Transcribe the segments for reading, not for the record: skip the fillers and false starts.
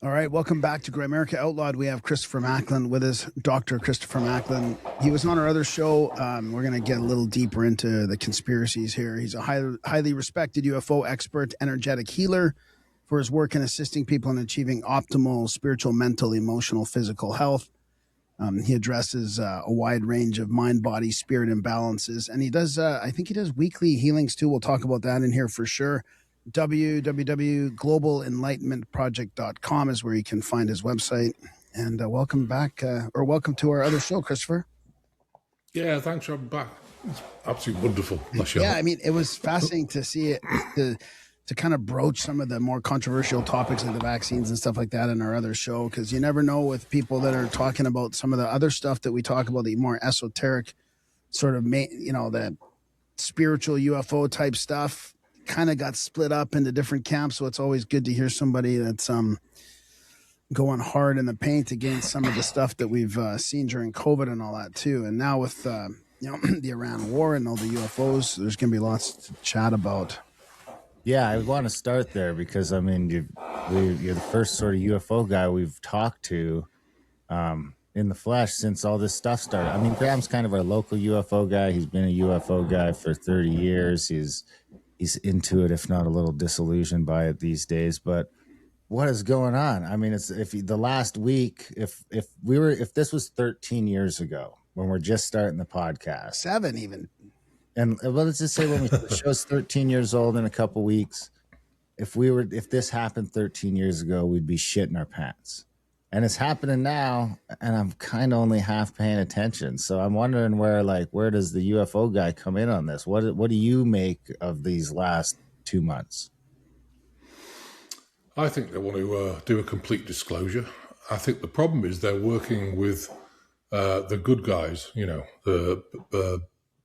All right, welcome back to Gray America Outlawed. We have Christopher Macklin with us, Dr. Christopher Macklin. He was on our other show. We're going to get a little deeper into the conspiracies here. He's a highly respected UFO expert, energetic healer for his work in assisting people in achieving optimal spiritual, mental, emotional, physical health. He addresses a wide range of mind, body, spirit imbalances. And he does, I think he does weekly healings too. We'll talk about that in here for sure. www.globalenlightenmentproject.com is where you can find his website. And welcome back, or welcome to our other show, Christopher. Yeah, thanks for having me back. It's absolutely wonderful. Yeah, I mean, it was fascinating to see it, to kind of broach some of the more controversial topics like the vaccines and stuff like that in our other show, because you never know with people that are talking about some of the other stuff that we talk about, the more esoteric sort of, the spiritual UFO type stuff kind of got split up into different camps. So it's always good to hear somebody that's going hard in the paint against some of the stuff that we've seen during COVID and all that too. And now with the Iran war and all the UFOs, there's going to be lots to chat about. Yeah, I want to start there because, I mean, you're the first sort of UFO guy we've talked to in the flesh since all this stuff started. I mean, Graham's kind of our local UFO guy. He's been a UFO guy for 30 years. He's into it, if not a little disillusioned by it these days. But what is going on? I mean, it's the last week, if this was 13 years ago when we're just starting the podcast, 7 even. And well, let's just say when the show's 13 years old in a couple weeks, if this happened 13 years ago, we'd be shitting our pants. And it's happening now, and I'm kind of only half paying attention. So I'm wondering where does the UFO guy come in on this? What do you make of these last 2 months? I think they want to do a complete disclosure. I think the problem is they're working with the good guys, the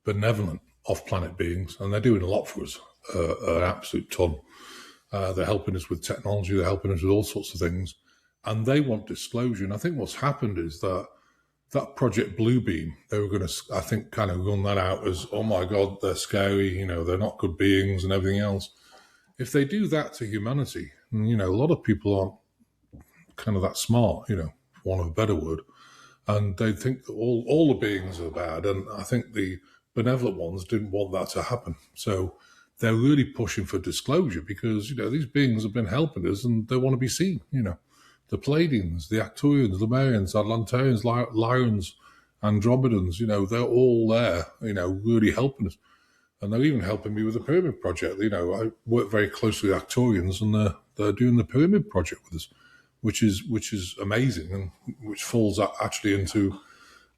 benevolent off-planet beings, and they're doing a lot for us, an absolute ton. They're helping us with technology, they're helping us with all sorts of things, and they want disclosure. And I think what's happened is that Project Bluebeam, they were going to, I think, kind of run that out as, oh my God, they're scary, they're not good beings and everything else. If they do that to humanity, a lot of people aren't kind of that smart, for want of a better word, and they think that all the beings are bad, and I think the benevolent ones didn't want that to happen. So they're really pushing for disclosure because, these beings have been helping us and they want to be seen, The Pleiadians, the Arcturians, the Lemurians, Atlanteans, Lyrians, Andromedans, they're all there, really helping us. And they're even helping me with the Pyramid Project. I work very closely with Arcturians, and they're doing the Pyramid Project with us, which is amazing, and which falls actually into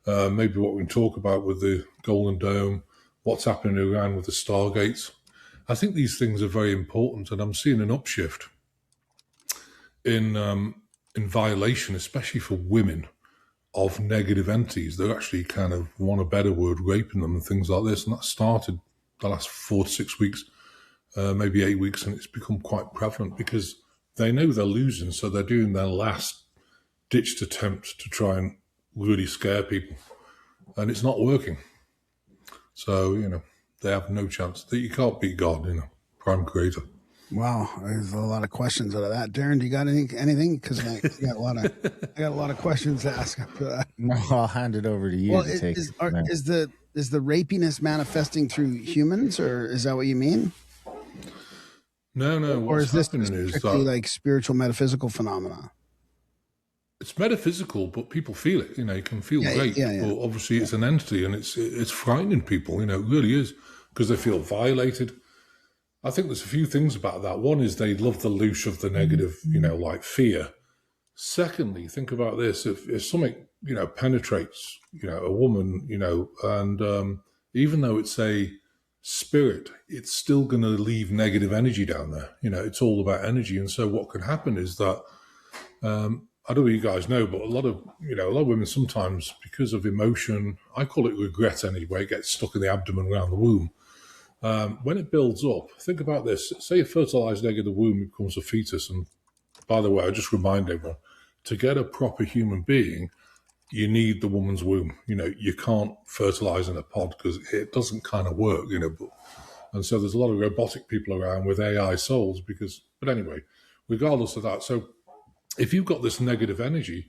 maybe what we can talk about with the Golden Dome, what's happening in Iran with the Stargates. I think these things are very important, and I'm seeing an upshift in violation, especially for women, of negative entities. They're actually kind of, want a better word, raping them and things like this. And that started the last 4 to 6 weeks, maybe 8 weeks, and it's become quite prevalent because they know they're losing, so they're doing their last-ditched attempt to try and really scare people, and it's not working. So, they have no chance. You can't beat God, prime creator. Wow, there's a lot of questions out of that. Darren, do you got anything? Because I got a lot of questions to ask after that. No, I'll hand it over to you. Well, is the rapiness manifesting through humans, or is that what you mean? No. Or is this strictly like spiritual, metaphysical phenomena? It's metaphysical, but people feel it. You can feel great. But obviously, it's an entity, and it's frightening people. It really is, because they feel violated. I think there's a few things about that. One is they love the loosh of the negative, like fear. Secondly, think about this: if something penetrates, a woman, and even though it's a spirit, it's still going to leave negative energy down there. It's all about energy, and so what can happen is that. I don't know if you guys know, but a lot of women sometimes, because of emotion, I call it regret anyway, it gets stuck in the abdomen around the womb. When it builds up, think about this. Say a fertilized egg in the womb becomes a fetus. And by the way, I just remind everyone, to get a proper human being, you need the woman's womb. You can't fertilize in a pod because it doesn't kind of work, and so there's a lot of robotic people around with AI souls but anyway, regardless of that. So if you've got this negative energy,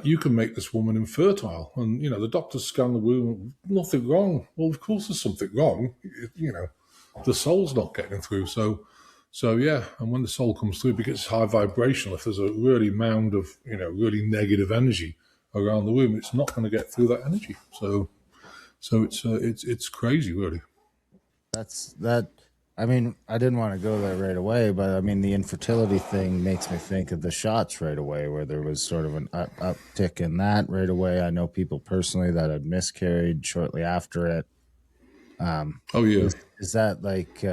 you can make this woman infertile. And, the doctors scan the womb, nothing wrong. Well, of course there's something wrong. The soul's not getting through. So yeah, and when the soul comes through, because it's high vibrational, if there's a really mound of, really negative energy around the womb, it's not going to get through that energy. So it's crazy, really. That. I mean, I didn't want to go there right away, but I mean, the infertility thing makes me think of the shots right away, where there was sort of an uptick in that right away. I know people personally that had miscarried shortly after it. Oh yeah. Is that like,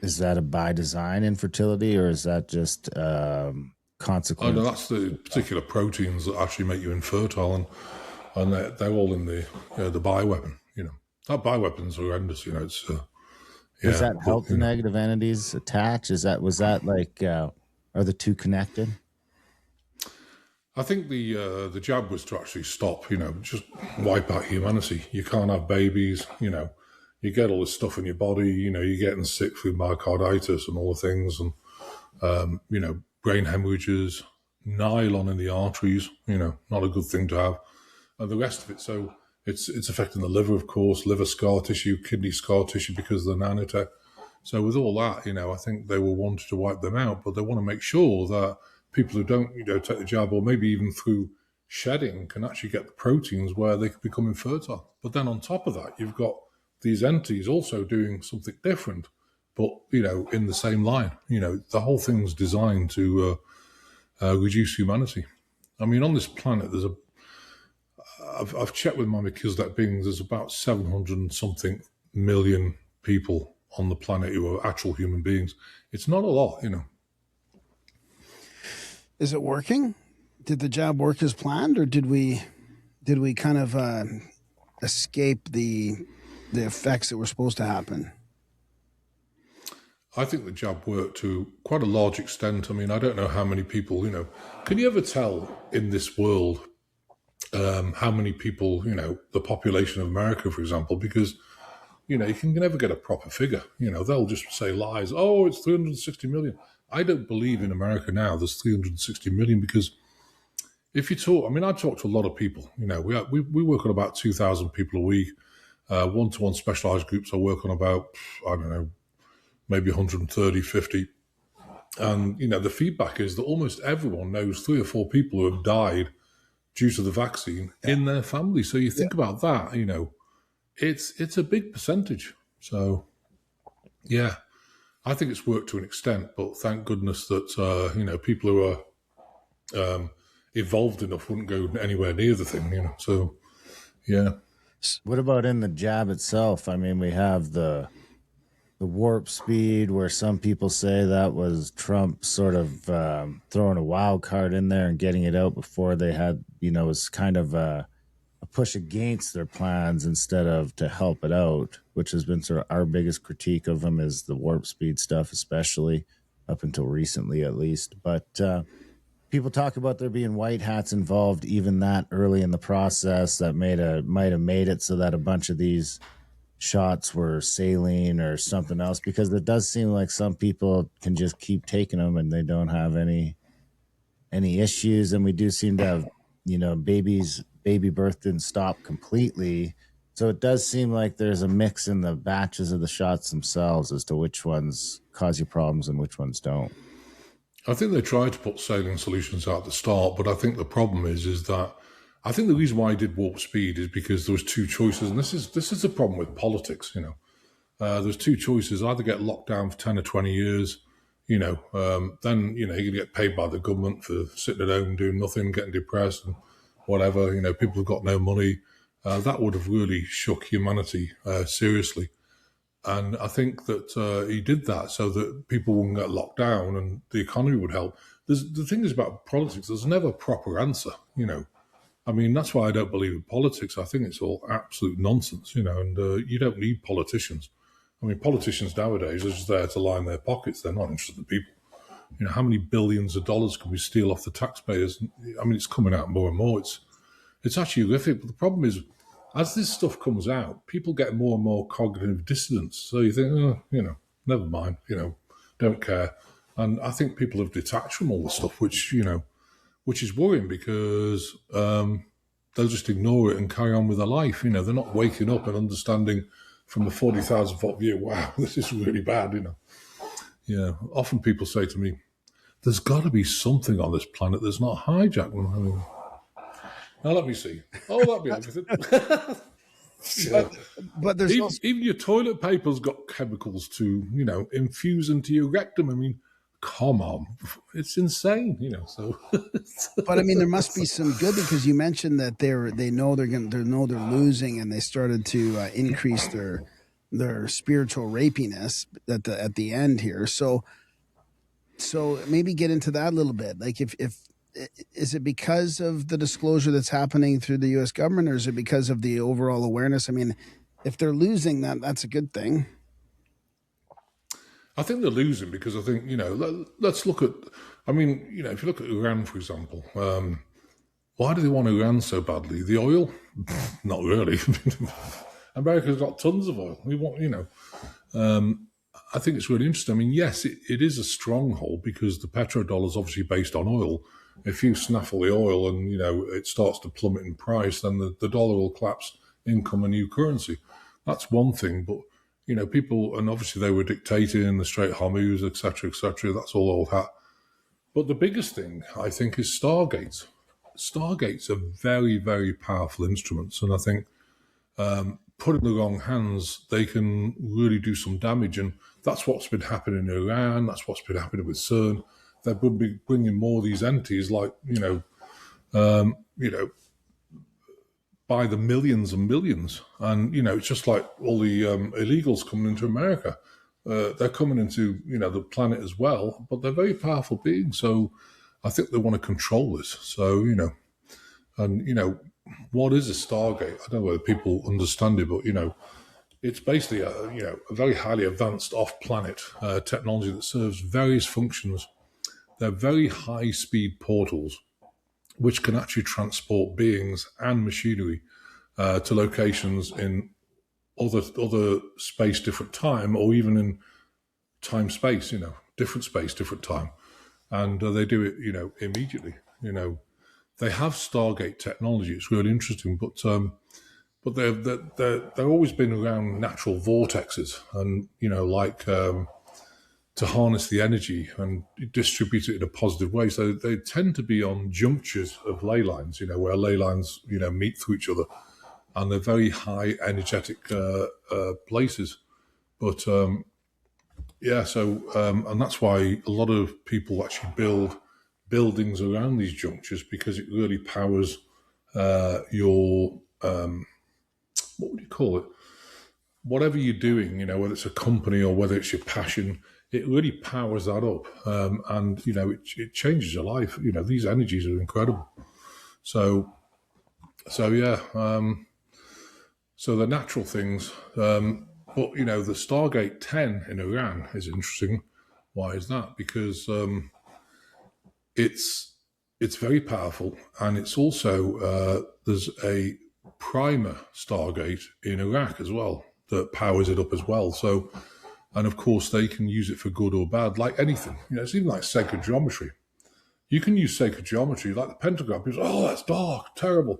is that a by design infertility, or is that just consequence? Oh no, that's the particular proteins that actually make you infertile, and they're all in the bioweapon. That bioweapon's horrendous. It's. Does that help the negative entities attach? Was that like, are the two connected? I think the jab was to actually stop, just wipe out humanity. You can't have babies, you get all this stuff in your body, you're getting sick through myocarditis and all the things, and, brain hemorrhages, nylon in the arteries, not a good thing to have, and the rest of it. So it's affecting the liver, of course, liver scar tissue, kidney scar tissue because of the nanotech. So with all that, I think they will want to wipe them out, but they want to make sure that people who don't, take the jab, or maybe even through shedding, can actually get the proteins where they can become infertile. But then on top of that, you've got these entities also doing something different, but in the same line. The whole thing's designed to reduce humanity. I mean, on this planet, I've checked with my Melchizedek beings. There's about 700 and something million people on the planet who are actual human beings. It's not a lot, Is it working? Did the jab work as planned, or did we kind of escape the effects that were supposed to happen? I think the jab worked to quite a large extent. I mean, I don't know how many people, can you ever tell in this world how many people, the population of America, for example, because, you can never get a proper figure. They'll just say lies. Oh, it's 360 million. I don't believe in America now there's 360 million, because if you talk, I talk to a lot of people. We work on about 2,000 people a week. One-to-one specialized groups I work on about, I don't know, maybe 130, 50. And, the feedback is that almost everyone knows 3 or 4 people who have died due to the vaccine in their family. So you think about that, it's a big percentage. So, yeah, I think it's worked to an extent, but thank goodness that, people who are evolved enough wouldn't go anywhere near the thing, So, yeah. What about in the jab itself? I mean, we have the warp speed, where some people say that was Trump sort of throwing a wild card in there and getting it out before they had, was kind of a push against their plans instead of to help it out, which has been sort of our biggest critique of him, is the warp speed stuff, especially up until recently, at least. But people talk about there being white hats involved even that early in the process that might have made it so that a bunch of these shots were saline or something else, because it does seem like some people can just keep taking them and they don't have any issues. And we do seem to have, baby birth didn't stop completely. So it does seem like there's a mix in the batches of the shots themselves as to which ones cause you problems and which ones don't. I think they tried to put saline solutions out at the start, but I think the problem is that I think the reason why I did warp speed is because there was 2 choices, and this is the problem with politics. There's 2 choices: either get locked down for 10 or 20 years, then you're gonna get paid by the government for sitting at home doing nothing, getting depressed and whatever. People have got no money. That would have really shook humanity seriously. And I think that he did that so that people wouldn't get locked down and the economy would help. The thing is about politics, there's never a proper answer, that's why I don't believe in politics. I think it's all absolute nonsense, and you don't need politicians. Politicians nowadays are just there to line their pockets. They're not interested in people. How many billions of dollars can we steal off the taxpayers? It's coming out more and more. It's actually horrific. But the problem is, as this stuff comes out, people get more and more cognitive dissonance. So you think, never mind, don't care. And I think people have detached from all the stuff, which is worrying because they'll just ignore it and carry on with their life. They're not waking up and understanding from the 40,000 foot view, wow, this is really bad. Yeah. Often people say to me, there's got to be something on this planet that's not hijacked. Now let me see. Oh, that'd be everything. Yeah. But there's even your toilet paper's got chemicals to, infuse into your rectum. I mean, come on, it's insane, So, but I mean, there must be some good, because you mentioned that they know they're losing, and they started to increase their spiritual rapiness at the end here. So maybe get into that a little bit. Like, if is it because of the disclosure that's happening through the U.S. government, or is it because of the overall awareness? I mean, if they're losing, that's a good thing. I think they're losing because I think, let's look at, if you look at Iran, for example, why do they want Iran so badly? The oil? Not really. America's got tons of oil. We want, I think it's really interesting. I mean, yes, it is a stronghold because the petrodollar is obviously based on oil. If you snaffle the oil and, it starts to plummet in price, then the dollar will collapse, income a new currency. That's one thing, but people, and obviously they were dictating the Strait Hormuz, etc., etc. That's all old hat. But the biggest thing, I think, is Stargates. Stargates are very, very powerful instruments, and I think put in the wrong hands, they can really do some damage. And that's what's been happening in Iran. That's what's been happening with CERN. They've been bringing more of these entities, like by the millions and millions. And, it's just like all the illegals coming into America. They're coming into, the planet as well, but they're very powerful beings. So I think they want to control this. So, what is a Stargate? I don't know whether people understand it, but, it's basically a very highly advanced off-planet technology that serves various functions. They're very high-speed portals which can actually transport beings and machinery to locations in other space, different time, or even in time space, different space, different time. And they do it, immediately. They have Stargate technology. It's really interesting, but they've always been around natural vortexes, and to harness the energy and distribute it in a positive way. So they tend to be on junctures of ley lines, where ley lines, meet through each other, and they're very high energetic places. But and that's why a lot of people actually build buildings around these junctures, because it really powers your what would you call it? Whatever you're doing, whether it's a company or whether it's your passion, it really powers that up, and it changes your life. These energies are incredible. So yeah. So the natural things, but the Stargate 10 in Iran is interesting. Why is that? Because it's very powerful, and it's also there's a primer Stargate in Iraq as well that powers it up as well. So. And of course, they can use it for good or bad, like anything. It's even like sacred geometry. You can use sacred geometry, like the pentagram. People say, oh, that's dark, terrible.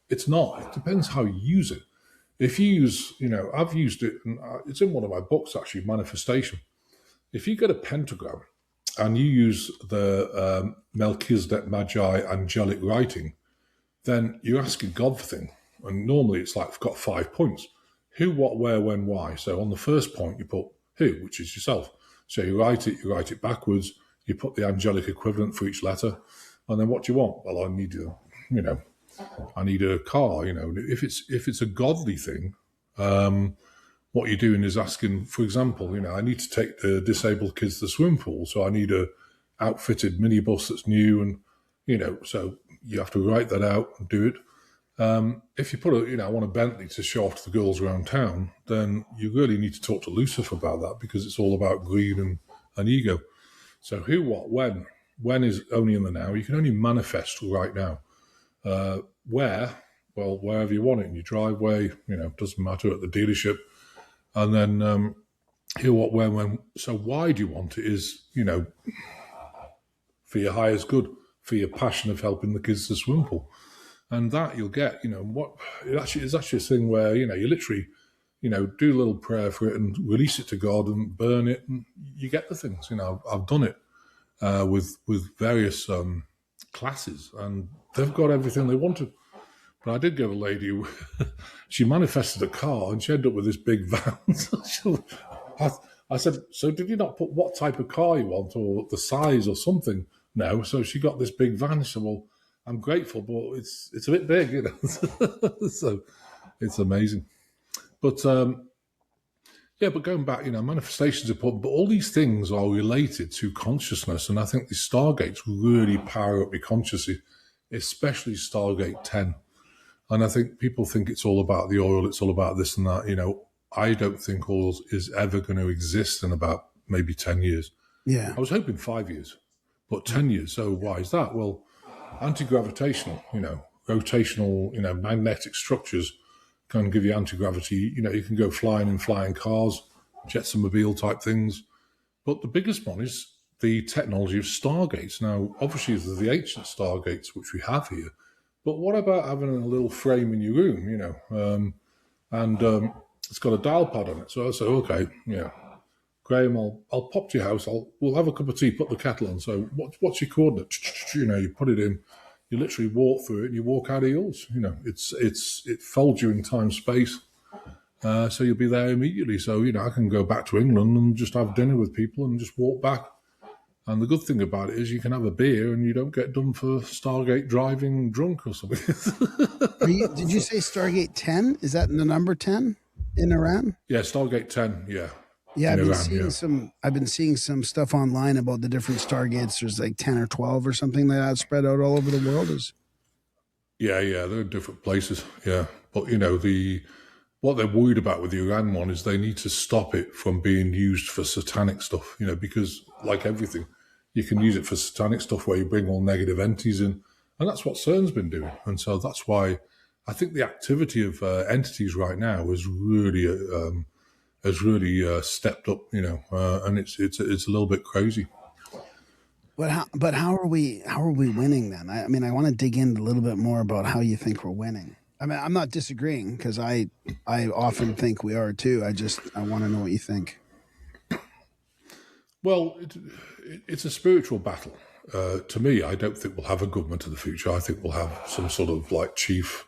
It's not. It depends how you use it. If you use, I've used it, and it's in one of my books, actually, Manifestation. If you get a pentagram and you use the Melchizedek Magi angelic writing, then you're asking God for things. And normally it's like, I've got 5 points. Who, what, where, when, why. So on the first point, you put who, which is yourself. So you write it backwards, you put the angelic equivalent for each letter, and then what do you want? Well, I need I need a car. If it's a godly thing, what you're doing is asking, for example, I need to take the disabled kids to the swimming pool, so I need a outfitted minibus that's new, and so you have to write that out and do it. If you put I want a Bentley to show off to the girls around town, then you really need to talk to Lucifer about that, because it's all about greed and ego. So who, what, when? When is only in the now. You can only manifest right now. Where? Well, wherever you want it, in your driveway, doesn't matter, at the dealership. And then here, what, when. So why do you want it? Is, for your highest good, for your passion of helping the kids to swim pool, and that you'll get. What it's actually a thing where you literally, do a little prayer for it and release it to God and burn it, and you get the things. I've done it with various classes, and they've got everything they wanted. But I did get a lady who she manifested a car, and she ended up with this big van. I said, so did you not put what type of car you want or the size or something? No. So she got this big van. She said, well, I'm grateful, but it's a bit big, So it's amazing. But but going back, manifestations are important, but all these things are related to consciousness. And I think the Stargates really power up your consciousness, especially Stargate 10. And I think people think it's all about the oil, it's all about this and that. I don't think oil is ever going to exist in about maybe 10 years. Yeah. I was hoping 5 years, but 10 years. So why is that? Well, anti-gravitational, rotational, magnetic structures can give you anti-gravity. You can go flying in flying cars, Jetsonmobile type things. But the biggest one is the technology of Stargates. Now, obviously, there's the ancient Stargates, which we have here. But what about having a little frame in your room, and it's got a dial pad on it. So I say, okay, Graham, I'll pop to your house. We'll have a cup of tea, put the kettle on. So what's your coordinate? You put it in. You literally walk through it and you walk out of yours. It folds you in time space. So you'll be there immediately. So, I can go back to England and just have dinner with people and just walk back. And the good thing about it is you can have a beer and you don't get done for Stargate driving drunk or something. Did you say Stargate 10? Is that the number 10 in Iran? Yeah, Stargate 10, yeah. Yeah, I've been seeing some stuff online about the different Stargates. There's like 10 or 12 or something like that spread out all over the world. Yeah, they're in different places, yeah. But, what they're worried about with the Iran one is they need to stop it from being used for satanic stuff, because like everything, you can use it for satanic stuff where you bring all negative entities in. And that's what CERN's been doing. And so that's why I think the activity of entities right now is really stepped up, and it's a little bit crazy. But how are we winning then? I mean, I want to dig in a little bit more about how you think we're winning. I mean, I'm not disagreeing because I often think we are too. I want to know what you think. Well, it's a spiritual battle. To me, I don't think we'll have a government of the future. I think we'll have some sort of like chief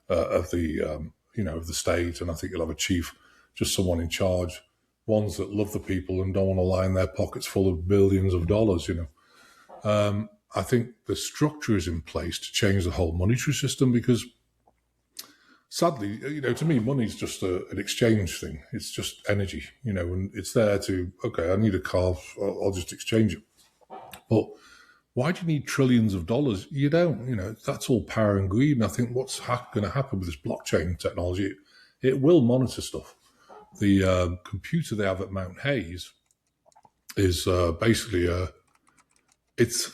of the of the state, and I think you'll have a chief, just someone in charge, ones that love the people and don't want to line their pockets full of billions of dollars. I think the structure is in place to change the whole monetary system because, sadly, to me, money is just an exchange thing. It's just energy, and it's there to, okay, I need a car, I'll just exchange it. But why do you need trillions of dollars? You don't, that's all power and greed. And I think what's going to happen with this blockchain technology, it will monitor stuff. The computer they have at Mount Hayes is basically it's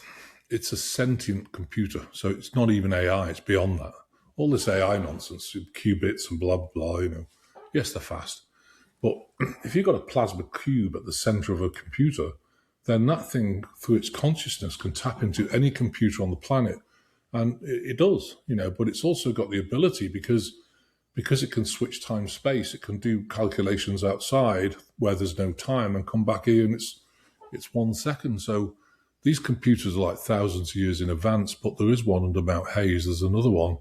a sentient computer. So it's not even AI, it's beyond that. All this AI nonsense, qubits and blah, blah, yes, they're fast. But if you've got a plasma cube at the center of a computer, then that thing, through its consciousness, can tap into any computer on the planet. And it does, but it's also got the ability because it can switch time-space, it can do calculations outside where there's no time and come back here and it's 1 second. So these computers are like thousands of years in advance, but there is one under Mount Hayes, there's another one.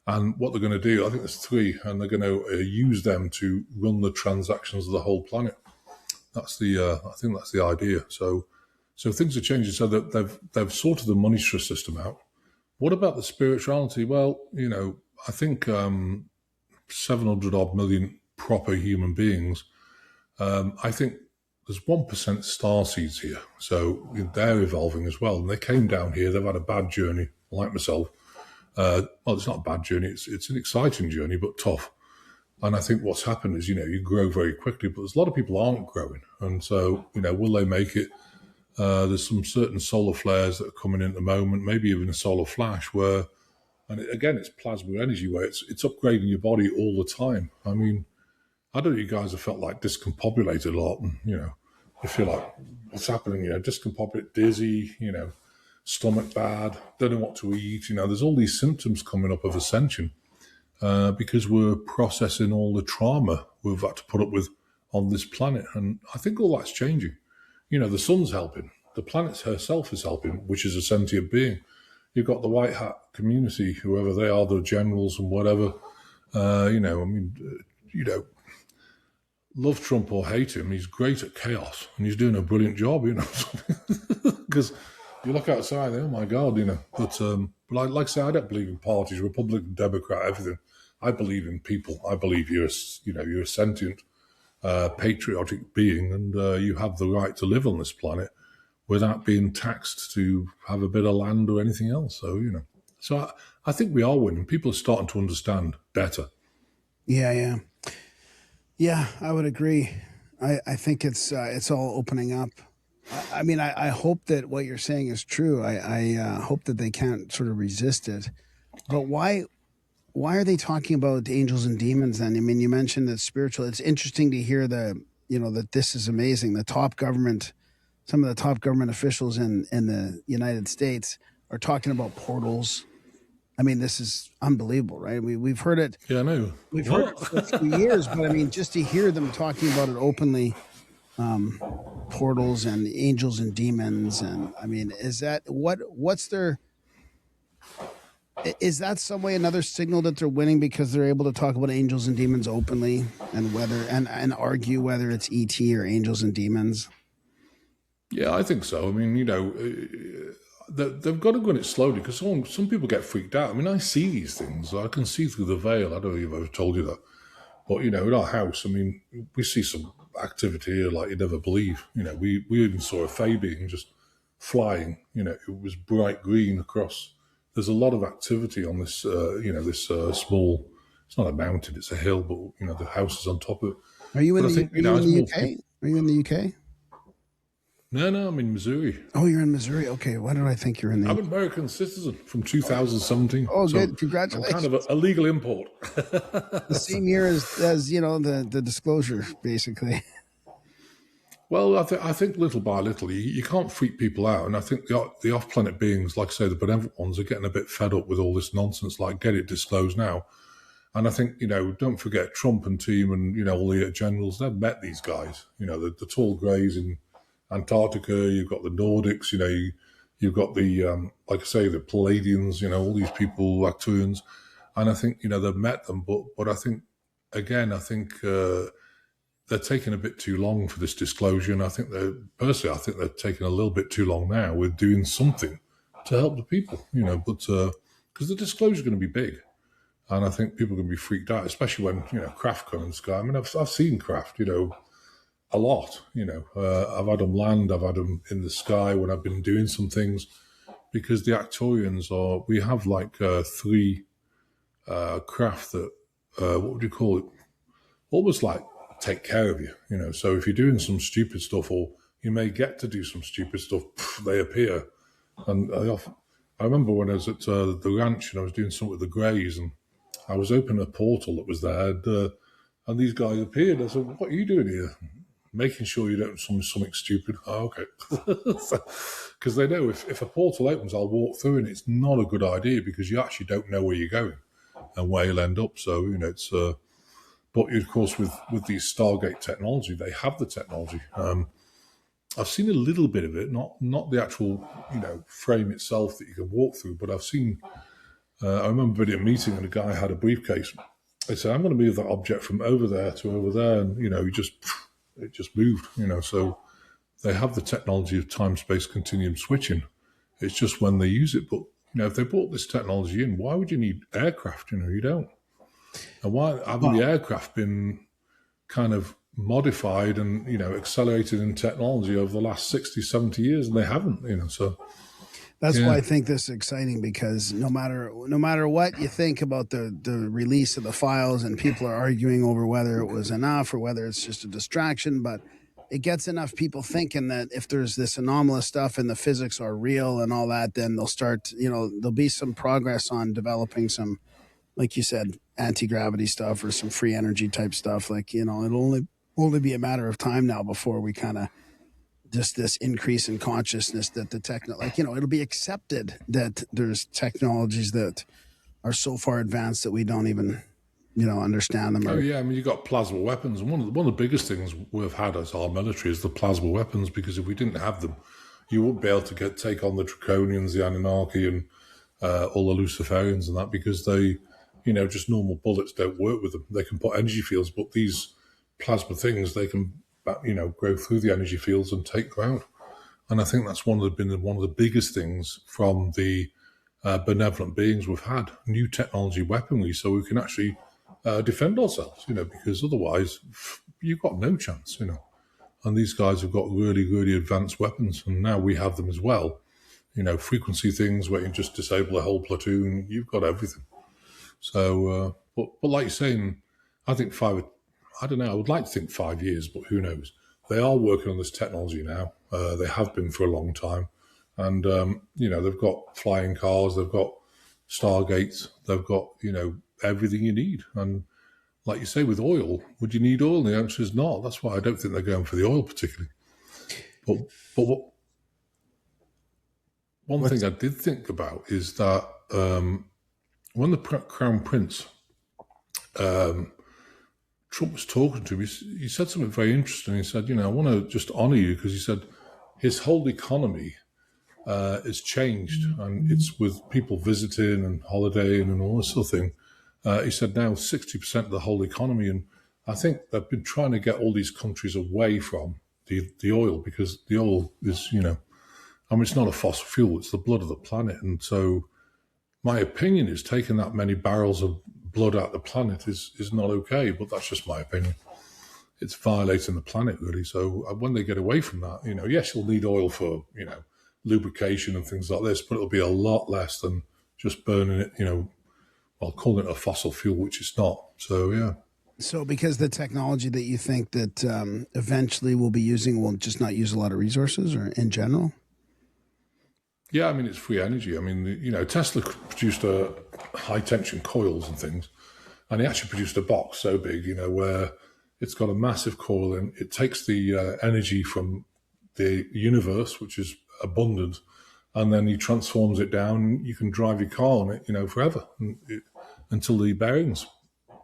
And what they're going to do, I think there's 3, and they're going to use them to run the transactions of the whole planet. That's I think that's the idea. So things are changing. So that they've sorted the monetary system out. What about the spirituality? Well, I think 700 odd million proper human beings. I think there's 1% starseeds here, so they're evolving as well. And they came down here. They've had a bad journey, like myself. Well, it's not a bad journey. It's an exciting journey, but tough. And I think what's happened is, you grow very quickly, but there's a lot of people aren't growing. And so, will they make it? There's some certain solar flares that are coming in at the moment, maybe even a solar flash where, and again, it's plasma energy where it's upgrading your body all the time. I mean, I don't know, you guys have felt like discombobulated a lot, and you feel like what's happening, discombobulated, dizzy, stomach bad, don't know what to eat. There's all these symptoms coming up of ascension because we're processing all the trauma we've had to put up with on this planet, and I think all that's changing. The sun's helping, the planet herself is helping, which is a sentient being. You've got the white hat community, whoever they are, the generals and whatever. Love Trump or hate him, he's great at chaos and he's doing a brilliant job, because you look outside, oh my God, But like I say, I don't believe in parties, Republican, Democrat, everything. I believe in people. I believe you're a sentient, patriotic being, and you have the right to live on this planet without being taxed to have a bit of land or anything else. So, so I think we are winning. People are starting to understand better. Yeah, I would agree. I think it's all opening up. I mean, I hope that what you're saying is true. I hope that they can't sort of resist it. But why are they talking about angels and demons then? I mean, you mentioned that spiritual. It's interesting to hear that this is amazing. Some of the top government officials in the United States are talking about portals. I mean, this is unbelievable, right? We've heard it. Yeah, I know. We've heard it for a few years, but I mean, just to hear them talking about it openly, portals and angels and demons, and I mean, is that is that some way another signal that they're winning because they're able to talk about angels and demons openly and and argue whether it's ET or angels and demons? Yeah, I think so. I mean, they've got to go in it slowly because some people get freaked out. I mean, I see these things. I can see through the veil. I don't know if I've ever told you that. But, in our house, I mean, we see some activity here like you'd never believe. We even saw a Fae being just flying. It was bright green across. There's a lot of activity on this, this small, it's not a mountain, it's a hill, but, the house is on top of it. Are you in the UK? Are you in the UK? No, I'm in Missouri. Oh, you're in Missouri. Okay, why did I think you're in the? I'm an American citizen from 2017. Oh, so good! Congratulations. I'm kind of a legal import. The same year as the disclosure, basically. Well, I think little by little, you can't freak people out, and I think the off-planet beings, like I say, the benevolent ones, are getting a bit fed up with all this nonsense. Like, get it disclosed now. And I think don't forget Trump and team, and all the generals. They've met these guys. The tall greys in Antarctica, you've got the Nordics, you've got the, like I say, the Palladians, all these people, Arcturians. And I think, they've met them. But I think, again, they're taking a bit too long for this disclosure. And I think they're taking a little bit too long now with doing something to help the people, but because the disclosure is going to be big. And I think people are going to be freaked out, especially when, craft come in the sky. I mean, I've seen craft, a lot, I've had them land, I've had them in the sky when I've been doing some things, because the Arcturians we have like 3 craft that, what would you call it? Almost like take care of you, So if you're doing some stupid stuff, or you may get to do some stupid stuff, they appear. And I remember when I was at the ranch and I was doing something with the Greys, and I was opening a portal that was there, and these guys appeared. I said, "What are you doing here?" Making sure you don't do something stupid. Oh, okay. Because they know if a portal opens, I'll walk through, and it's not a good idea because you actually don't know where you're going and where you'll end up. So, it's... but, of course, with these Stargate technology, they have the technology. I've seen a little bit of it, not the actual, frame itself that you can walk through, but I've seen... I remember being at a meeting and a guy had a briefcase. They said, "I'm going to move that object from over there to over there," and, it just moved, so they have the technology of time-space continuum switching. It's just when they use it. But, if they brought this technology in, why would you need aircraft? You don't. And why haven't the aircraft been kind of modified and, accelerated in technology over the last 60, 70 years? And they haven't, so... That's why I think this is exciting, because no matter what you think about the release of the files, and people are arguing over whether it was enough or whether it's just a distraction, but it gets enough people thinking that if there's this anomalous stuff and the physics are real and all that, then they'll start, there'll be some progress on developing some, like you said, anti-gravity stuff or some free energy type stuff. Like, it'll only be a matter of time now before we kind of just this increase in consciousness that it'll be accepted that there's technologies that are so far advanced that we don't even, understand them. Oh yeah, I mean, you got plasma weapons, and one of the biggest things we've had as our military is the plasma weapons. Because if we didn't have them, you wouldn't be able to take on the Draconians, the Anunnaki, and all the Luciferians and that, because they, just normal bullets don't work with them. They can put energy fields, but these plasma things, they can, go through the energy fields and take ground. And I think that's one of the biggest things from the benevolent beings we've had, new technology weaponry, so we can actually defend ourselves, because otherwise you've got no chance, And these guys have got really, really advanced weapons, and now we have them as well. Frequency things where you just disable a whole platoon, you've got everything. So, but like you're saying, I think I would like to think 5 years, but who knows? They are working on this technology now. They have been for a long time. And, they've got flying cars, they've got Stargates, they've got, everything you need. And like you say, with oil, would you need oil? And the answer is not. That's why I don't think they're going for the oil particularly. But one thing I did think about is that when the Crown Prince, Trump was talking to him, he said something very interesting. He said, I want to just honour you, because he said his whole economy has changed, and it's with people visiting and holidaying and all this sort of thing. He said now 60% of the whole economy, and I think they've been trying to get all these countries away from the oil, because the oil is, it's not a fossil fuel, it's the blood of the planet. And so my opinion is taking that many barrels of blood out of the planet is not okay, but that's just my opinion. It's violating the planet, really. So when they get away from that, yes, you'll need oil for, lubrication and things like this, but it'll be a lot less than just burning it, calling it a fossil fuel, which it's not. So, yeah. So because the technology that you think that eventually we'll be using will just not use a lot of resources, or in general? Yeah, I mean, it's free energy. I mean, Tesla produced high tension coils and things, and he actually produced a box so big, where it's got a massive coil, and it takes the energy from the universe, which is abundant, and then he transforms it down. You can drive your car on it, forever, until the bearings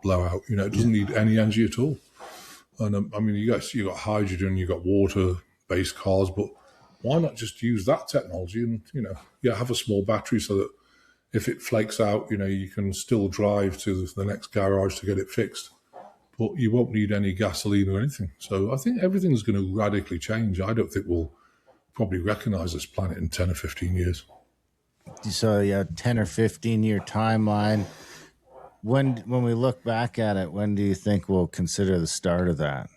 blow out. It doesn't need any energy at all. And you got hydrogen, you got water-based cars, but why not just use that technology and, have a small battery so that if it flakes out, you can still drive to the next garage to get it fixed, but you won't need any gasoline or anything. So I think everything's going to radically change. I don't think we'll probably recognize this planet in 10 or 15 years. So, 10 or 15 year timeline. When we look back at it, when do you think we'll consider the start of that?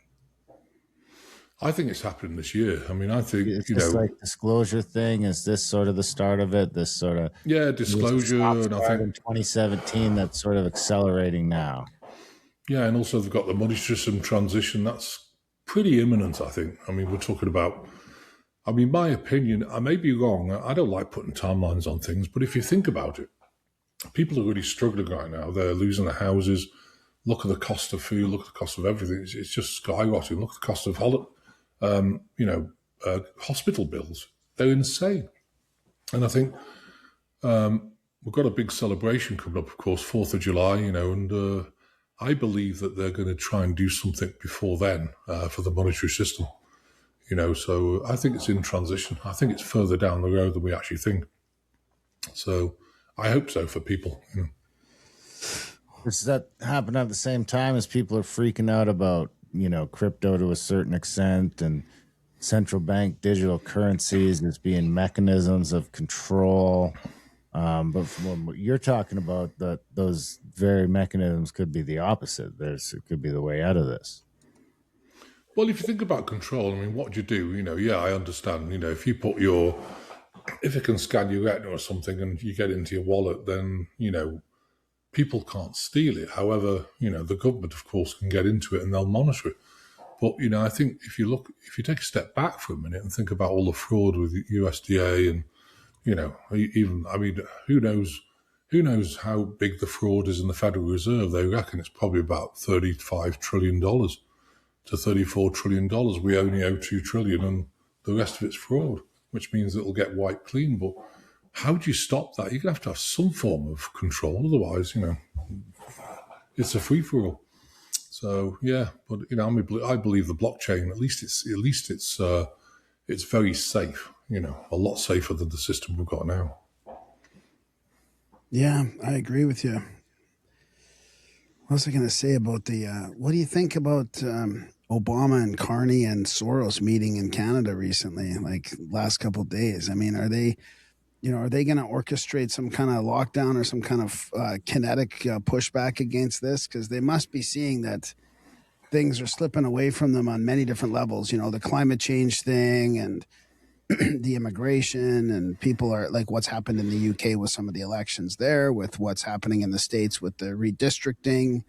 I think it's happening this year. I mean, I think, it's just like disclosure thing. Is this sort of the start of it? This sort of disclosure, and I think in 2017 that's sort of accelerating now. Yeah, and also they've got the money system transition. That's pretty imminent, I think. I mean, we're talking about. I mean, my opinion. I may be wrong. I don't like putting timelines on things, but if you think about it, people are really struggling right now. They're losing their houses. Look at the cost of food. Look at the cost of everything. It's just skyrocketing. Look at the cost of hospital bills. They're insane. And I think we've got a big celebration coming up, of course, 4th of July, and I believe that they're going to try and do something before then for the monetary system, so I think it's in transition. I think it's further down the road than we actually think. So I hope so for people. Does that happen at the same time as people are freaking out about, crypto to a certain extent and central bank digital currencies as being mechanisms of control? But from what you're talking about, that those very mechanisms could be the opposite. It could be the way out of this. Well, if you think about control, I mean, what do you do? I understand. If it can scan your retina or something and you get into your wallet, then, people can't steal it. However, the government, of course, can get into it and they'll monitor it. But, I think if you take a step back for a minute and think about all the fraud with USDA and, even, who knows who knows how big the fraud is in the Federal Reserve? They reckon it's probably about $35 trillion to $34 trillion. We only owe $2 trillion, and the rest of it's fraud, which means it'll get wiped clean. But how do you stop that? You're going to have some form of control. Otherwise, it's a free-for-all. So, yeah, but, I believe the blockchain, at least it's very safe, a lot safer than the system we've got now. Yeah, I agree with you. What was I going to say about what do you think about Obama and Carney and Soros meeting in Canada recently, like last couple of days? I mean, are they going to orchestrate some kind of lockdown or some kind of kinetic pushback against this? Because they must be seeing that things are slipping away from them on many different levels. The climate change thing and the immigration, and people are like what's happened in the UK with some of the elections there, with what's happening in the States with the redistricting.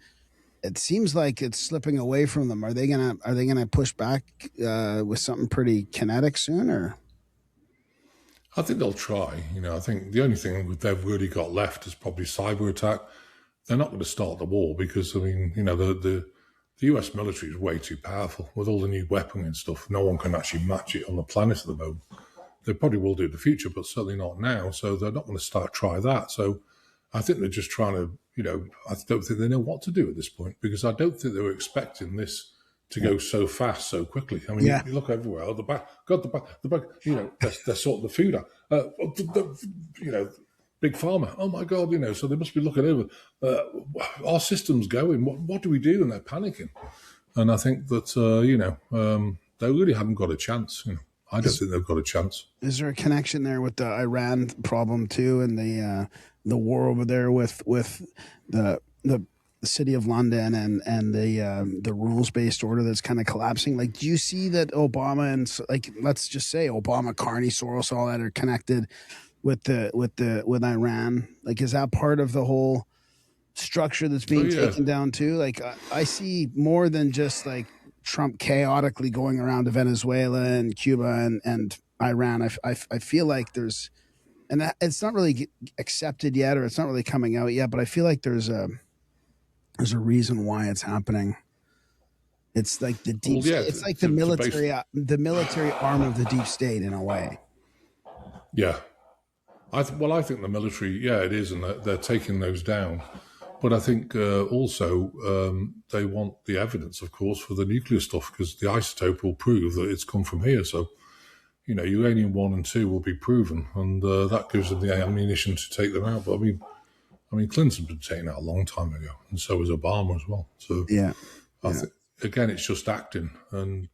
It seems like it's slipping away from them. Are they gonna push back with something pretty kinetic soon, or? I think they'll try. I think the only thing they've really got left is probably cyber attack. They're not going to start the war because, the US military is way too powerful with all the new weaponry and stuff. No one can actually match it on the planet at the moment. They probably will do in the future, but certainly not now. So they're not going to try that. So I think they're just trying to, I don't think they know what to do at this point, because I don't think they were expecting this to go so fast, so quickly. I mean, you look everywhere. Oh, the back, they're sorting the food out. Big pharma. Oh my God, so they must be looking over. Our system's going. What do we do? And they're panicking. And I think that, they really haven't got a chance. I don't think they've got a chance. Is there a connection there with the Iran problem too, and the war over there with the city of London and the rules-based order that's kind of collapsing? Like, do you see that Obama and let's just say Obama, Carney, Soros, all that are connected with Iran? Like, is that part of the whole structure that's being taken down too? Like, I see more than just like Trump chaotically going around to Venezuela and Cuba and Iran. I feel like there's, and that, it's not really accepted yet, or it's not really coming out yet, but I feel like there's a reason why it's happening. It's like the deep state. It's like the military arm of the deep state in a way. Yeah. I think the military, it is, and they're taking those down. But I think also they want the evidence, of course, for the nuclear stuff, because the isotope will prove that it's come from here. So, uranium 1 and 2 will be proven, and that gives them the ammunition to take them out. But I mean, Clinton's been taken out a long time ago, and so was Obama as well. So I think, again, it's just acting. And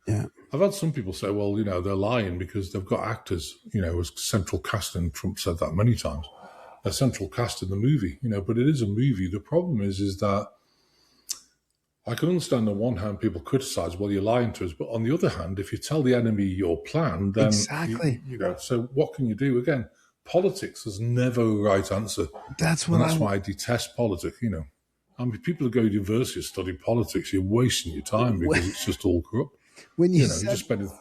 I've had some people say, well, they're lying because they've got actors, as central casting. Trump said that many times. A central cast in the movie, but it is a movie. The problem is that I can understand on one hand people criticize, well, you're lying to us, but on the other hand, if you tell the enemy your plan, then exactly, so what can you do? Again, politics is never a right answer. That's why I detest politics. I mean, people who go to university to study politics, you're wasting your time because it's just all corrupt. When you you're just spending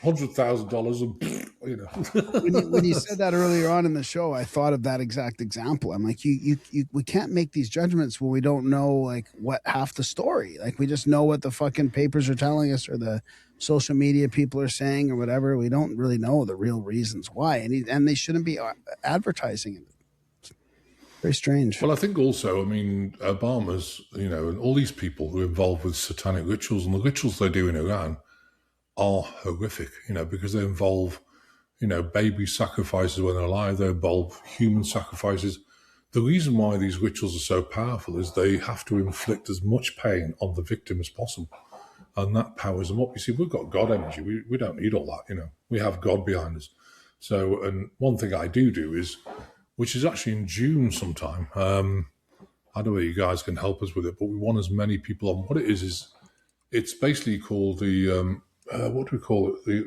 $100,000 and when you said that earlier on in the show, I thought of that exact example. I'm like, we can't make these judgments when we don't know like what half the story. Like, we just know what the fucking papers are telling us or the social media people are saying or whatever. We don't really know the real reasons why, and they shouldn't be advertising it. Very strange. Well, I think also, I mean, Obama's, and all these people who are involved with satanic rituals, and the rituals they do in Iran are horrific, because they involve, baby sacrifices when they're alive. They involve human sacrifices. The reason why these rituals are so powerful is they have to inflict as much pain on the victim as possible. And that powers them up. You see, we've got God energy. We don't need all that, We have God behind us. So, and one thing I do is, which is actually in June sometime, I don't know whether you guys can help us with it, but we want as many people on. What it is it's basically called the... what do we call it?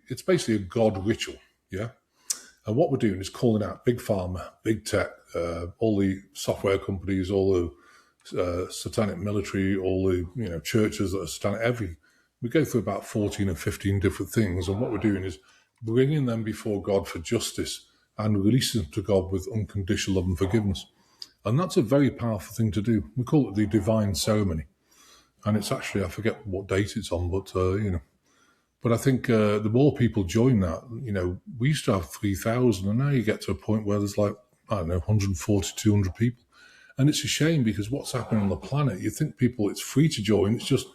It's basically a God ritual, yeah? And what we're doing is calling out big pharma, big tech, all the software companies, all the satanic military, all the churches that are satanic. We go through about 14 or 15 different things, and what we're doing is bringing them before God for justice and releasing them to God with unconditional love and forgiveness. And that's a very powerful thing to do. We call it the divine ceremony. And it's actually, I forget what date it's on, but, But I think the more people join that, we used to have 3,000, and now you get to a point where there's like, I don't know, 140, 200 people. And it's a shame because what's happening on the planet, you think people, it's free to join. It's just,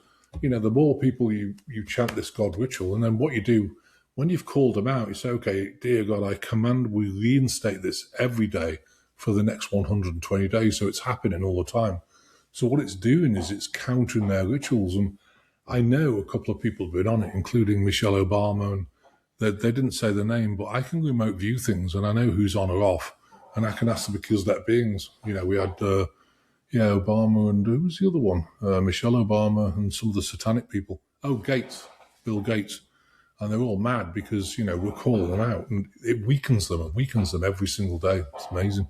the more people you chant this God ritual, and then what you do, when you've called them out, you say, okay, dear God, I command we reinstate this every day for the next 120 days. So it's happening all the time. So what it's doing is it's countering their rituals. And I know a couple of people have been on it, including Michelle Obama, and they didn't say the name, but I can remote view things, and I know who's on or off, and I can ask them because they're beings. We had Obama, and who was the other one? Michelle Obama and some of the satanic people. Oh, Bill Gates. And they're all mad because, we're calling them out, and it weakens them. It weakens them every single day. It's amazing.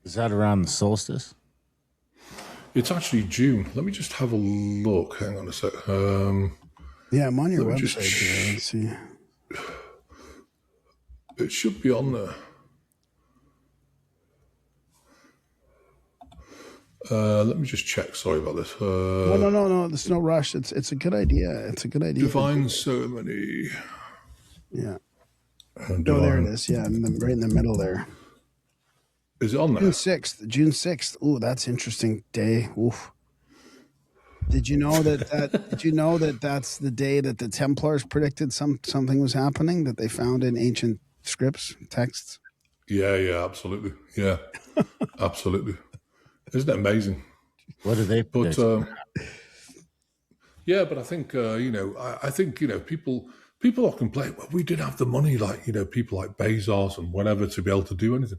Is that around the solstice? It's actually June. Let me just have a look. Hang on a sec. Yeah, I'm on your website here. Let's see. It should be on there. Let me just check. Sorry about this. No. There's no rush. It's a good idea. It's a good idea. Divine ceremony. Yeah. There it is. Yeah, right in the middle there. Is it on there? June 6th. Ooh, that's interesting day. Oof. Did you know that that's the day that the Templars predicted something was happening that they found in ancient scripts, texts? Yeah, absolutely. Yeah, absolutely. Isn't it amazing? What do they predict? But but I think I think people often complain. Well, we didn't have the money, like people like Bezos and whatever, to be able to do anything.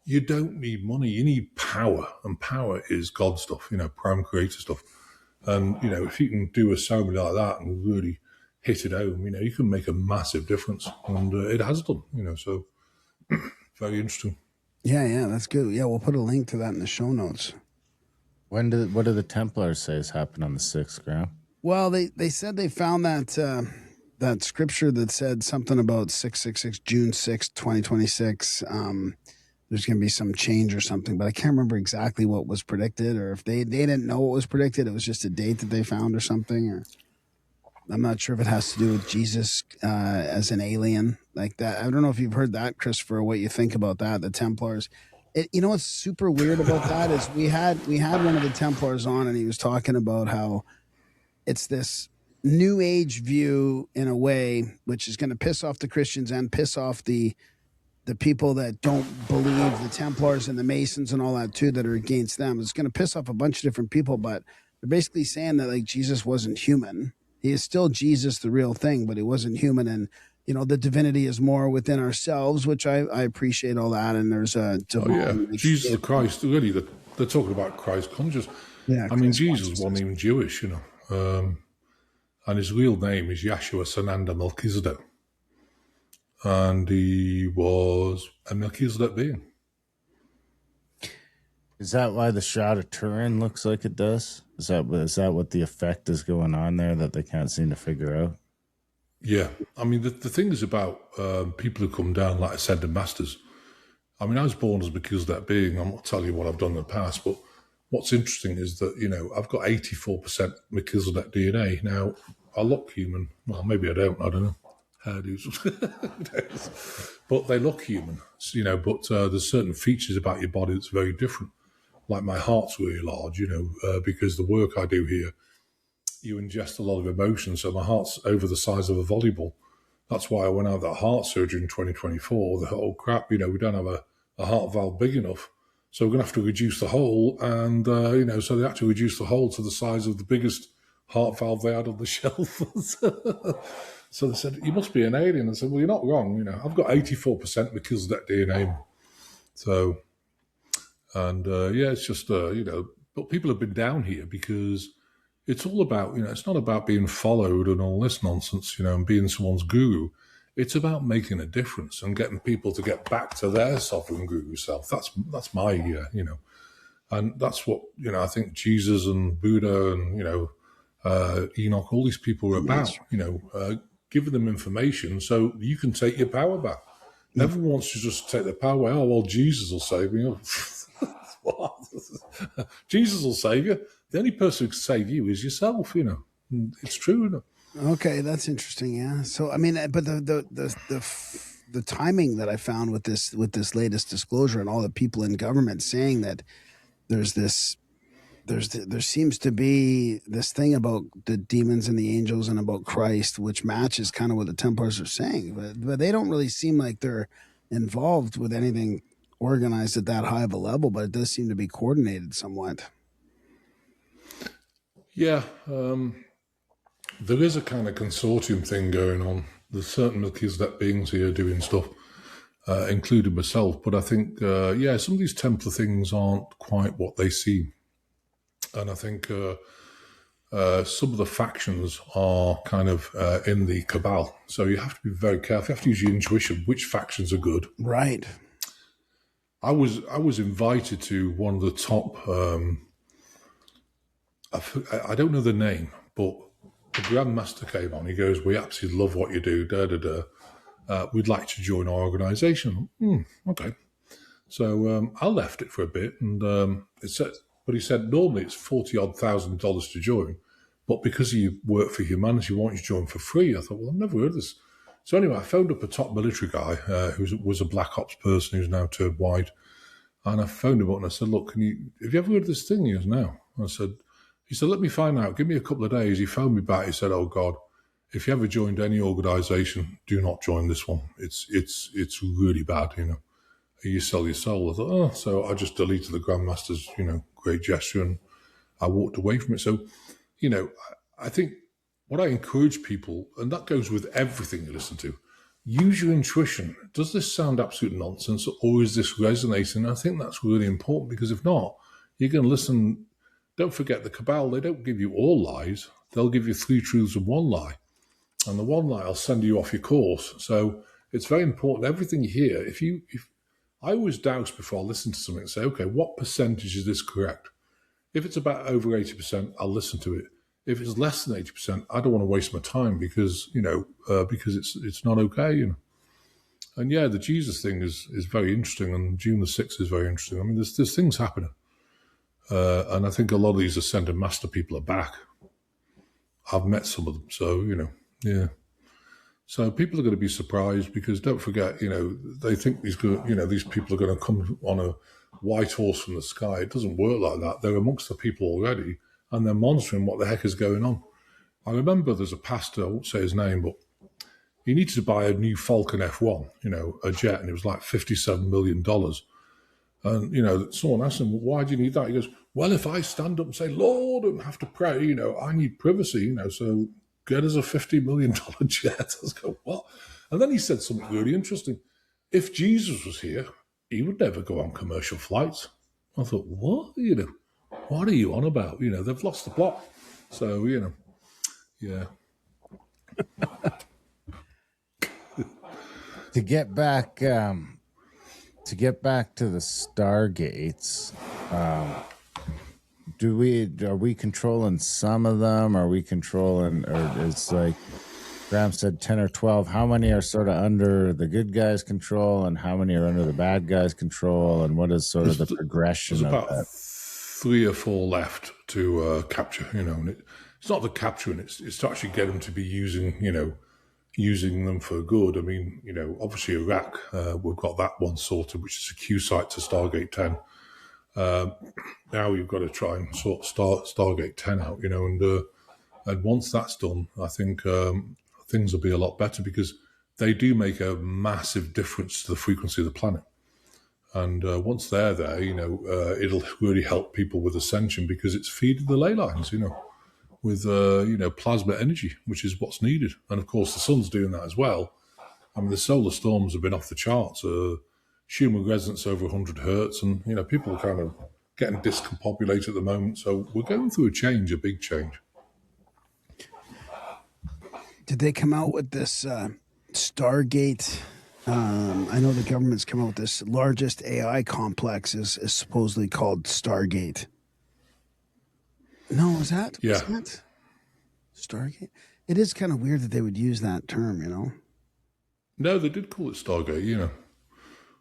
You don't need money. You need power, and power is God stuff. Prime creator stuff. And if you can do a ceremony like that and really hit it home, you can make a massive difference, and it has done. So very interesting. Yeah, that's good. Yeah, we'll put a link to that in the show notes. What do the Templars say has happened on the 6th, Graham? Well, they said they found that scripture that said something about 666 June 6th, 2026. There's going to be some change or something, but I can't remember exactly what was predicted, or if they didn't know what was predicted. It was just a date that they found or something, or I'm not sure if it has to do with Jesus as an alien like that. I don't know if you've heard that, Christopher, what you think about that, the Templars. What's super weird about that is we had one of the Templars on, and he was talking about how it's this new age view in a way, which is going to piss off the Christians and piss off the people that don't believe, the Templars and the Masons and all that too, that are against them. It's going to piss off a bunch of different people, but they're basically saying that like Jesus wasn't human. He is still Jesus, the real thing, but he wasn't human. And, the divinity is more within ourselves, which I appreciate all that. And there's a divine, Jesus Christ, really, they're talking about Christ conscious. Yeah, I mean, Jesus wasn't even Jewish, and his real name is Yahshua Sananda Melchizedek. And he was a Melchizedek being. Is that why the Shroud of Turin looks like it does? Is that what the effect is going on there that they can't seem to figure out? Yeah. I mean, the thing is about people who come down, like Ascended Masters. I mean, I was born as a Melchizedek being. I'm not telling you what I've done in the past, but what's interesting is that, I've got 84% Melchizedek DNA. Now, I look human. Well, maybe I don't know. Hairdos. But they look human, but there's certain features about your body that's very different. Like my heart's really large, because the work I do here, you ingest a lot of emotion. So my heart's over the size of a volleyball. That's why when I had that heart surgery in 2024, the whole crap, we don't have a heart valve big enough. So we're going to have to reduce the hole. And, so they had to reduce the hole to the size of the biggest heart valve they had on the shelf. So they said, you must be an alien. I said, well, you're not wrong. I've got 84% Melchizedek DNA. So, and it's just, but people have been down here because it's all about, it's not about being followed and all this nonsense, and being someone's guru. It's about making a difference and getting people to get back to their sovereign guru self. That's my, and that's what, I think Jesus and Buddha and, Enoch, all these people are about, giving them information so you can take your power back. Everyone wants to just take the power away. Oh, well, Jesus will save me. What? Jesus will save you. The only person who can save you is yourself, It's true, isn't it? Okay, that's interesting. Yeah. So I mean, but the timing that I found with this latest disclosure and all the people in government saying that there's this there seems to be this thing about the demons and the angels and about Christ, which matches kind of what the Templars are saying, but they don't really seem like they're involved with anything organized at that high of a level. But it does seem to be coordinated somewhat. Yeah, there is a kind of consortium thing going on. There's certain Melchizedek beings here doing stuff, including myself. But I think, some of these Templar things aren't quite what they seem. And I think some of the factions are kind of in the cabal. So you have to be very careful. You have to use your intuition, which factions are good. Right. I was invited to one of the top, I don't know the name, but the Grand Master came on. He goes, "We absolutely love what you do, we'd like to join our organisation." Okay. So I left it for a bit, and but he said normally it's $40,000 to join, but because you work for humanity, you want you to join for free. I thought, well, I've never heard of this. So anyway, I phoned up a top military guy who was a black ops person who's now turned white, and I phoned him up and I said, "Look, have you ever heard of this thing?" He goes, "No." He said, "Let me find out. Give me a couple of days." He phoned me back. He said, "Oh God, if you ever joined any organisation, do not join this one. It's really bad. You sell your soul." I thought, oh, so I just deleted the Grandmaster's, great gesture, and I walked away from it. So, I think what I encourage people, and that goes with everything you listen to, use your intuition. Does this sound absolute nonsense, or is this resonating? I think that's really important, because if not, you're going to listen. Don't forget, the cabal, they don't give you all lies. They'll give you 3 truths and 1 lie. And the 1 lie will send you off your course. So it's very important. Everything you hear, if I always douse before I listen to something and say, okay, what percentage is this correct? If it's about over 80%, I'll listen to it. If it's less than 80%, I don't want to waste my time because it's not okay, And yeah, the Jesus thing is very interesting, and June the 6th is very interesting. I mean, there's things happening. And I think a lot of these Ascended Master people are back. I've met some of them, so, yeah. So people are going to be surprised, because don't forget, they think these people are going to come on a white horse from the sky. It doesn't work like that. They're amongst the people already, and they're monitoring what the heck is going on. I remember there's a pastor, I won't say his name, but he needed to buy a new Falcon F1, a jet, and it was like $57 million. And, someone asked him, "Why do you need that?" He goes, "Well, if I stand up and say, Lord, and have to pray, I need privacy, so get us a $50 million jet." I was going, what? And then he said something really interesting. If Jesus was here, he would never go on commercial flights. I thought, what? What are you on about? They've lost the plot. So, yeah. To get back to the Stargates, are we controlling some of them? Are we controlling, or it's like Graham said, 10 or 12? How many are sort of under the good guys' control, and how many are under the bad guys' control? And what is sort of the progression there's of about that? 3 or 4 left to capture, and it's not the capturing, it's to actually get them to be using them for good. I mean, obviously Iraq, we've got that one sorted, which is a Q site to Stargate 10. Now you've got to try and sort Stargate 10 out, and once that's done, I think things will be a lot better, because they do make a massive difference to the frequency of the planet. And once they're there, it'll really help people with ascension, because it's feeding the ley lines, with plasma energy, which is what's needed. And of course, the sun's doing that as well. I mean, the solar storms have been off the charts. Schumann resonance over 100 hertz, and people are kind of getting discombobulated at the moment. So we're going through a big change. Did they come out with this Stargate? I know the government's come out with this largest AI complex is supposedly called Stargate. No, is that? Yeah. Is that Stargate? It is kind of weird that they would use that term, No, they did call it Stargate, you know.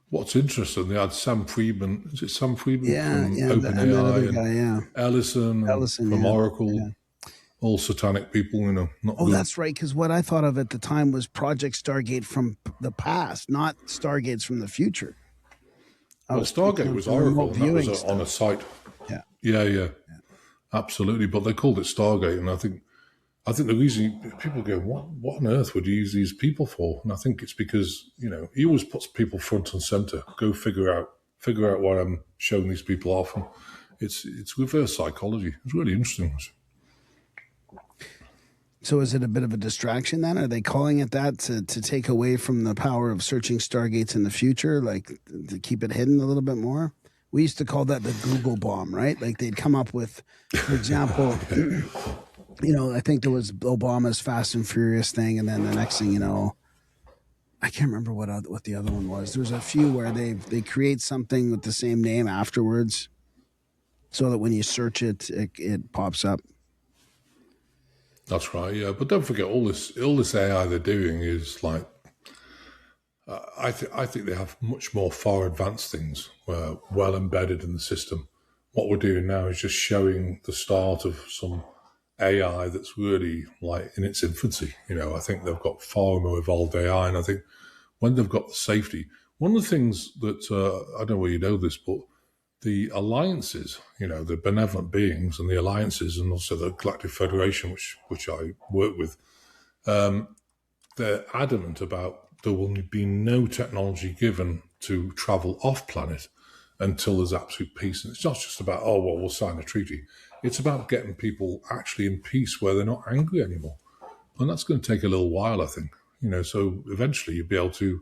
What's interesting, they had Sam Friedman, is it Sam Friedman from and that other OpenAI, and guy, yeah, Ellison and Ellison, from yeah. Oracle, all satanic people, you know, not Oh, good. that's right. Because what I thought of at the time was Project Stargate from the past, not Stargates from the future. Well, Stargate was Oracle, and that was on a site. Yeah. Yeah, absolutely. But they called it Stargate, and I think the reason people go, what on earth would you use these people for? And I think it's because, you know, he always puts people front and center. Go figure out what I'm showing these people off. And it's reverse psychology. It's really interesting. So is it a bit of a distraction then? Are they calling it that to take away from the power of searching Stargates in the future, like to keep it hidden a little bit more? We used to call that the Google bomb, right? Like they'd come up with, for example, you know, I think there was Obama's Fast and Furious thing, and then the next thing you know, I can't remember what the other one was. There's a few where they create something with the same name afterwards, so that when you search it, it pops up. That's right, yeah. But don't forget, all this AI they're doing is like, I think they have much more far advanced things, well embedded in the system. What we're doing now is just showing the start of some AI that's really like in its infancy. You know, I think they've got far more evolved AI, and I think when they've got the safety, one of the things that I don't know whether you know this, but the alliances, you know, the benevolent beings and the alliances, and also the Galactic Federation, which I work with, they're adamant about there will be no technology given to travel off planet until there's absolute peace. And it's not just about, oh, well, we'll sign a treaty. It's about getting people actually in peace where they're not angry anymore. And that's going to take a little while, I think. You know, so eventually you'll be able to,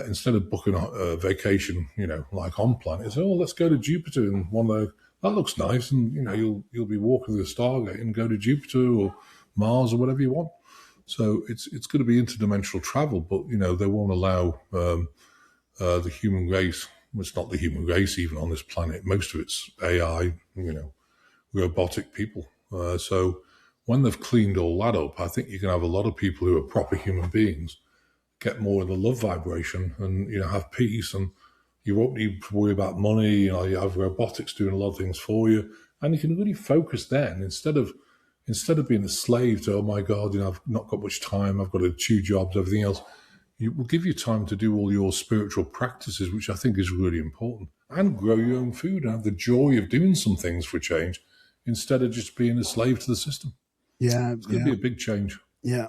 instead of booking a vacation, you know, like on planet, say, oh, let's go to Jupiter and that looks nice. And, you know, you'll be walking the Stargate and go to Jupiter or Mars or whatever you want. So it's going to be interdimensional travel, but, you know, they won't allow the human race. Well, it's not the human race even on this planet. Most of it's AI, you know, robotic people. So when they've cleaned all that up, I think you can have a lot of people who are proper human beings get more of the love vibration and, you know, have peace, and you won't need to worry about money. You know, you have robotics doing a lot of things for you, and you can really focus then instead of being a slave to, oh my God, you know, I've not got much time, I've got to 2 jobs, everything else. It will give you time to do all your spiritual practices, which I think is really important, and grow your own food and have the joy of doing some things for a change instead of just being a slave to the system. Yeah, It's going to be a big change. Yeah,